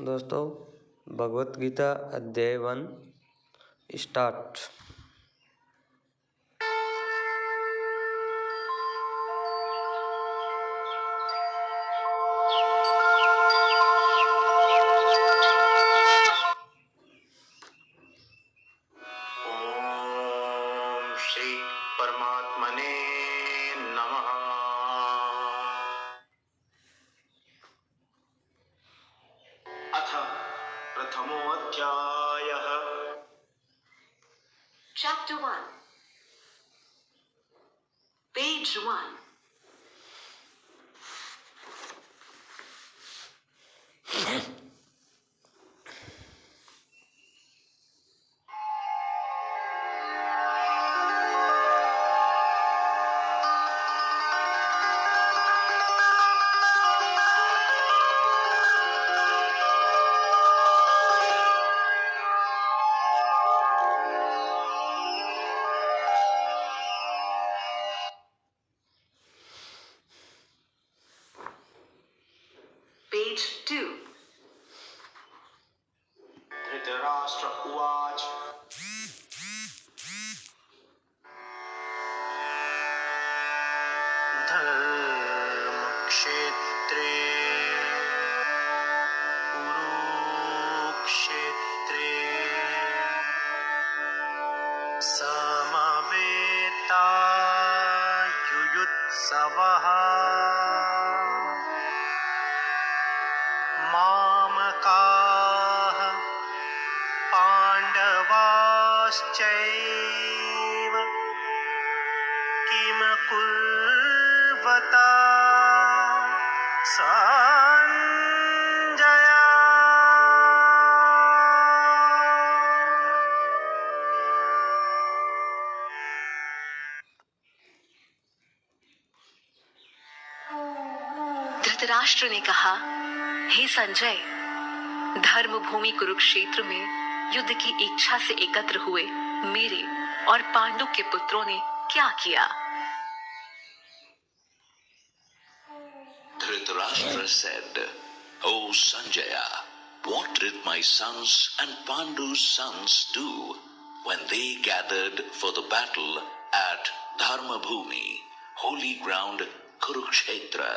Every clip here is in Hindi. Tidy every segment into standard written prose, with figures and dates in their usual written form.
दोस्तों, भगवत गीता अध्याय 1 स्टार्ट। ओम श्री परमात्मने नमः। अथ प्रथमोऽध्यायः। Chapter 1, Page 1. Page 2. धृतराष्ट्र उवाच। धर्मक्षेत्रे कुरुक्षेत्रे समवेतायुयुत्सवः मामकाः पाण्डवाश्चैव किम कुर्वता संजय। धृतराष्ट्र ने कहा, हे संजय, धर्म भूमि कुरुक्षेत्र में युद्ध की इच्छा से एकत्र हुए मेरे और पांडु के पुत्रों ने क्या किया? Dhritarashtra said, O Sanjaya, what did my sons and Pandu's sons do when they gathered for the battle at Dharmabhumi, holy ground Kurukshetra?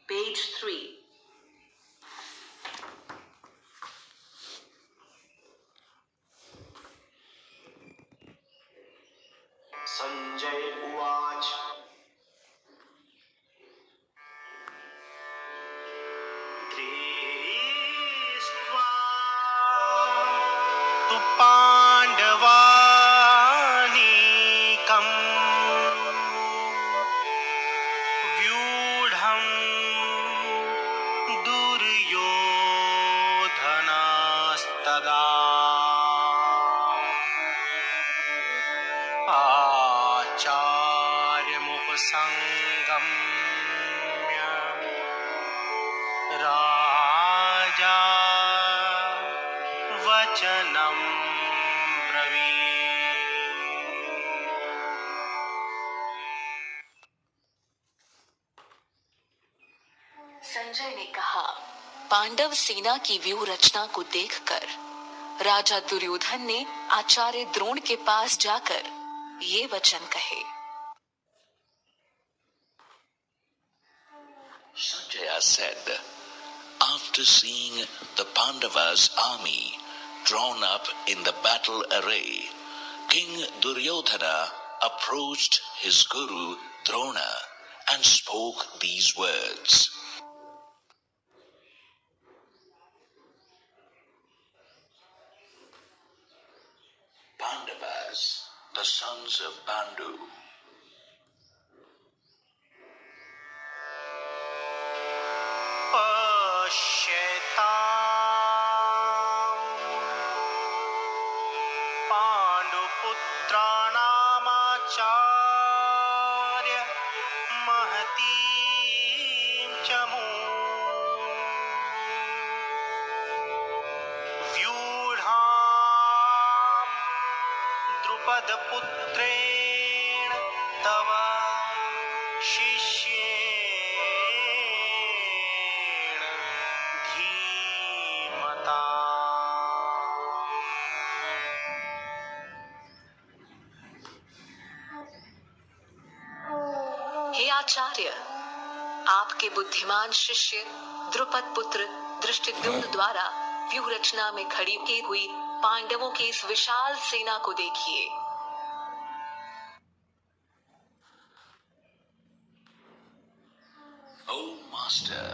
Page 3. Sanjay उवाच। दृष्ट्वा तु पाण्डवानीकम् व्यूढम् दुर्योधनस्तदा आचार्यमुपसंगम्य राजा वचनं ब्रवीत्। संजय ने कहा, पांडव सेना की व्यूह रचना को देखकर राजा दुर्योधन ने आचार्य द्रोण के पास जाकर ये वचन कहे। Sanjaya said, after seeing the Pandavas' army drawn up in the battle array, King Duryodhana approached his guru Drona and spoke these words. Pandavas, the sons of Pandu, पाण्डुपुत्राणामाचार्य महतीं च व्यूढां द्रुपदपुत्रेण तव शिष्येण हे आचार्य, आपके बुद्धिमान शिष्य द्रुपद पुत्र धृष्टद्युम्न द्वारा व्यूह रचना में खड़ी की हुई पांडवों की इस विशाल सेना को देखिए। Oh Master,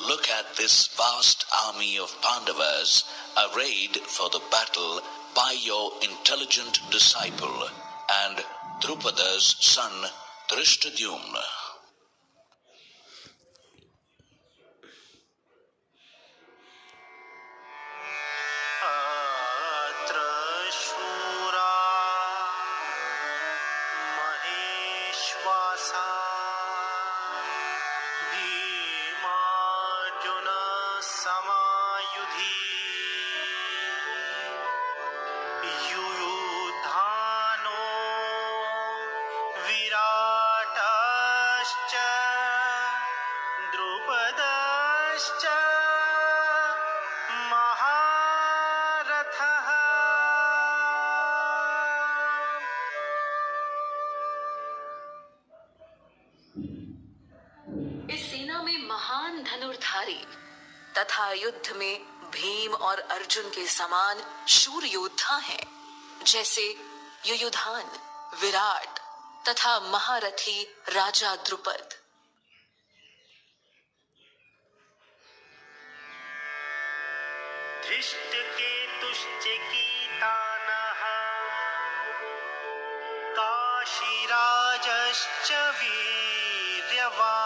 look at this vast army of Pandavas arrayed for the battle by your intelligent disciple and Drupada's son Drishtadyumna. अत्र शूरा महेश्वासा भीमार्जुन समायुधि युयुधानो विराटश्च द्रुपदश्च महारथः। इस सेना में महान धनुर्धारी तथा युद्ध में भीम और अर्जुन के समान शूर योद्धा हैं, जैसे युयुधान, विराट तथा महारथी राजा द्रुपद। धृष्टकेतुश्चिकीतानः काशीराजश्च वीर्यवान्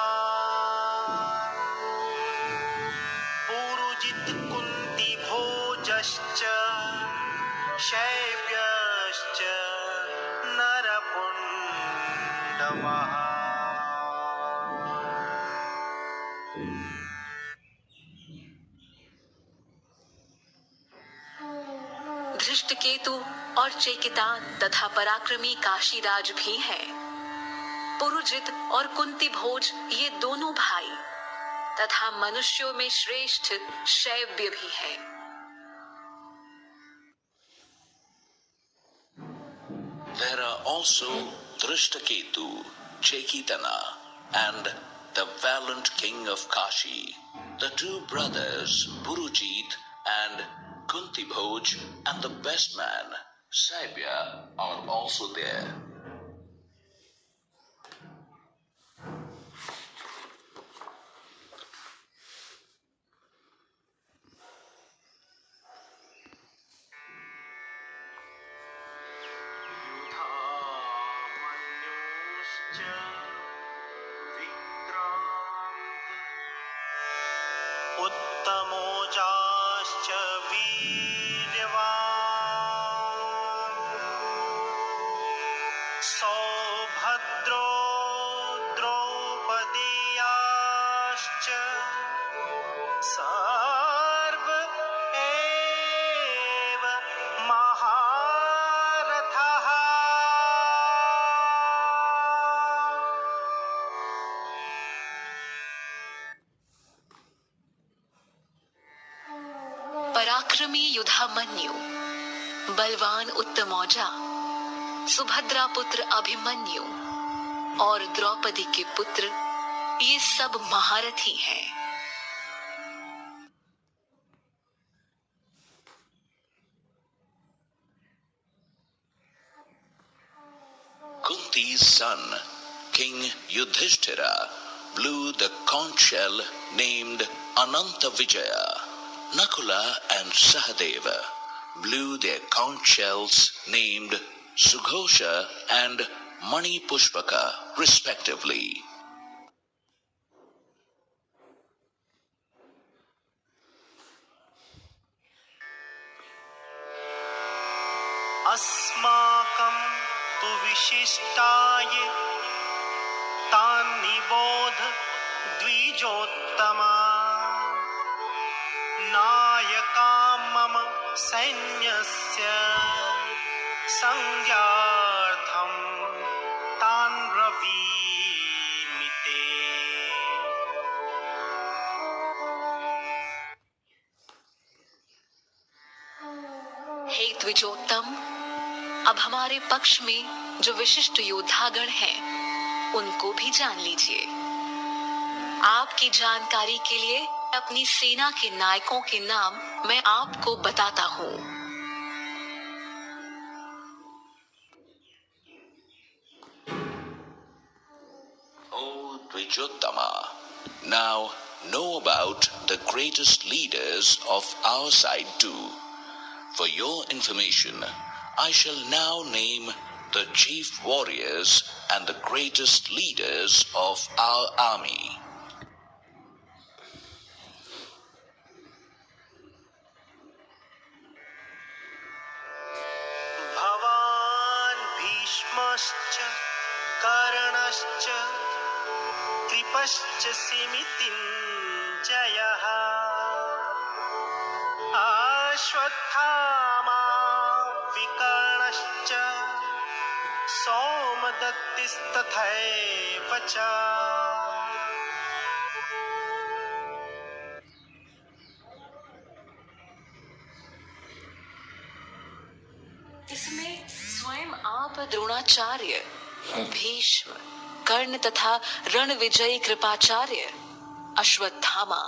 पुरुजित कुन्तिभोजश्च शैब्यश्च नरपुण्डवः। धृष्टकेतु और चेकितान तथा पराक्रमी काशीराज भी हैं। पुरुजित और कुंती भोज ये दोनों भाई तथा मनुष्यों में श्रेष्ठ शैव्य भी हैं। There are also Drishtaketu, Chekitana, and the valiant king of Kashi, the two brothers Purujit and Kuntibhoj, and the best man, Saibya, are also there. युधामन्युश्च विक्रान्त उत्तमोजाश्च वीर्यवान् सौभद्रो द्रौपदीयाश्च सर्व एव महारथः। पराक्रमी युधामन्यु, बलवान उत्तमौजा, सुभद्रा पुत्र अभिमन्यु और द्रौपदी के पुत्र ये सब महारथी हैं। Kunti's son, King Yudhishthira, blew the conch shell named Ananta Vijaya. Nakula and Sahadeva blew their conch shells named Sughosha and Mani Pushpaka, respectively. अस्माकं तु विशिष्टाय तान् निबोध द्विजोत्तमा नायका मम सैन्यस्य संज्ञार्थं तान् ब्रवीमि ते। हे द्विजोत्तम, अब हमारे पक्ष में जो विशिष्ट योद्धागण हैं, उनको भी जान लीजिए। आपकी जानकारी के लिए अपनी सेना के नायकों के नाम मैं आपको बताता हूँ। O Dvijottama, now know about the greatest leaders of our side too. For your information, I shall now name the chief warriors and the greatest leaders of our army. भवान् भीष्मश्च कर्णश्च कृपश्च सिमितिञ्जयः अश्वत्थामा विकर्णश्च सौमदत्तिस्तथैव च। इसमें स्वयं आप द्रोणाचार्य, भीष्म, कर्ण तथा रण विजयी कृपाचार्य, अश्वत्थामा,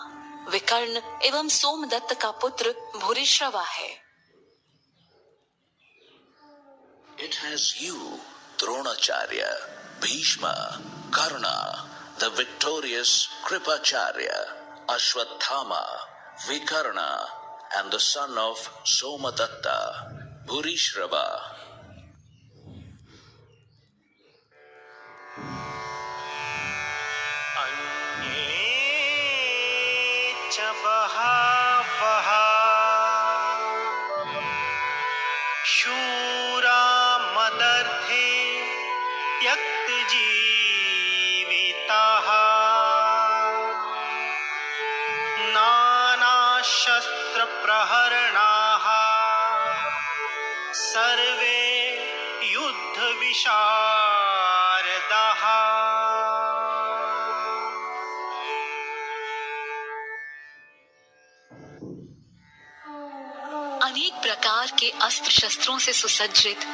विकर्ण एवं सोमदत्त का पुत्र भूरिश्रवा है। It has you, Dronacharya, Bhishma, Karna, the victorious Kripacharya, Ashwatthama, Vikarna, and the son of Somadatta, Bhurishrava. अन्ये च बहवः शूरा मदर्थे त्यक्तजीविताः नानाशस्त्रप्रहरणाः सर्वे युद्धविशारदाः। अनेक प्रकार के अस्त्र शस्त्रों से सुसज्जित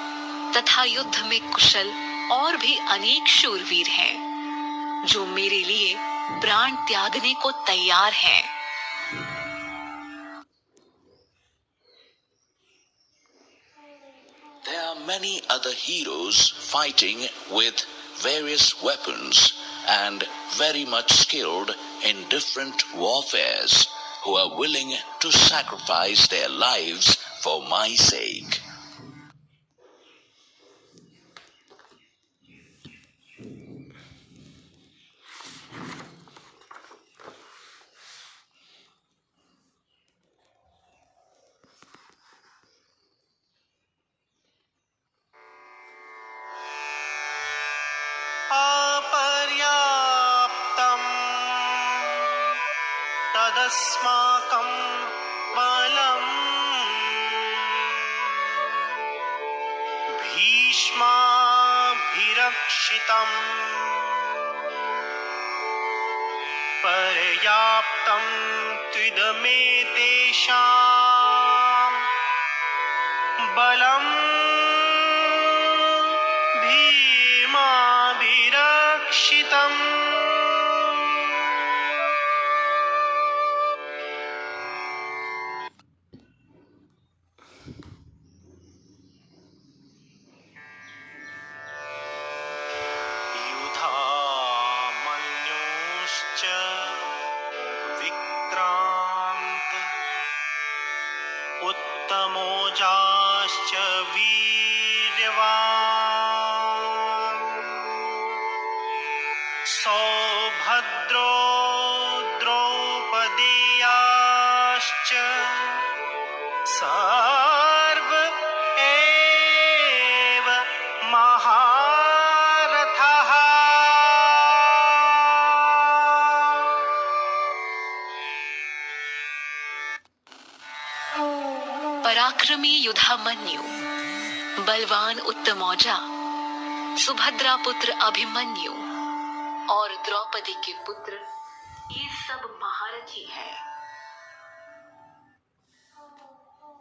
तथा युद्ध में कुशल और भी अनेक शूरवीर हैं, जो मेरे लिए प्राण त्यागने को तैयार हैं। There are many other heroes fighting with various weapons and very much skilled in different warfares who are willing to sacrifice their lives for my sake. अपर्याप्तम् तदस्माकं बलम् भीष्माभिरक्षितम् पर्याप्तं त्विदमेतेषां बलम् भीमाभिरक्षितम्। युधामन्योश्च विक्रान्त उत्तमोजाश्च वीर्यवान् सौभद्रो द्रौपदीयाश्च सर्व एव महारथः। पराक्रमी युधामन्यु, बलवान उत्तमौजा, सुभद्रा पुत्र अभिमन्यु और द्रौपदी के पुत्र, ये सब महारथी हैं।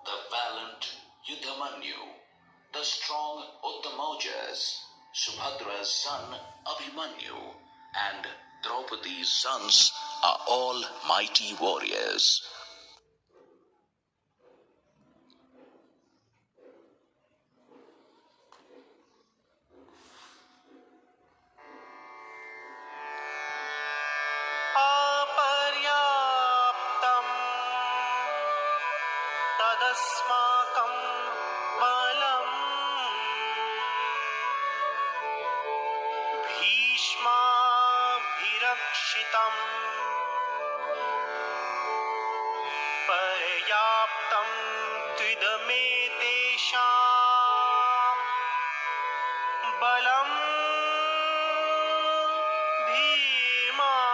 The valiant Yudhamanyu, the strong Uttamojas, Subhadra's son Abhimanyu, and Draupadi's sons are all mighty warriors. अपर्याप्तं तदस्माकं बलम् भीष्माभिरक्षितम् पर्याप्तं त्विदमेतेषां बलम् भीमाभिरक्षितम्।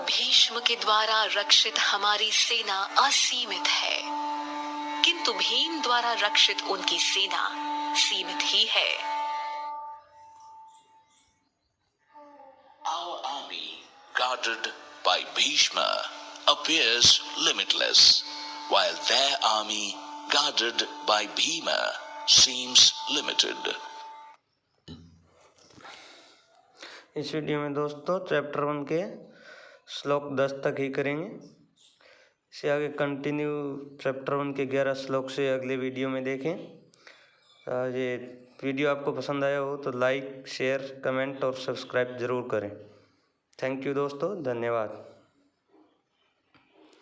भीष्म के द्वारा रक्षित हमारी सेना असीमित है, किंतु भीम द्वारा रक्षित उनकी सेना सीमित ही है। Our army, guarded by Bhishma, appears limitless, while their army, guarded by Bhima, seems limited. इस वीडियो में दोस्तों चैप्टर 1 के श्लोक 10 तक ही करेंगे। इसे आगे कंटिन्यू चैप्टर 1 के 11 श्लोक से अगले वीडियो में देखें। ये वीडियो आपको पसंद आया हो तो लाइक, शेयर, कमेंट और सब्सक्राइब ज़रूर करें। थैंक यू दोस्तों, धन्यवाद।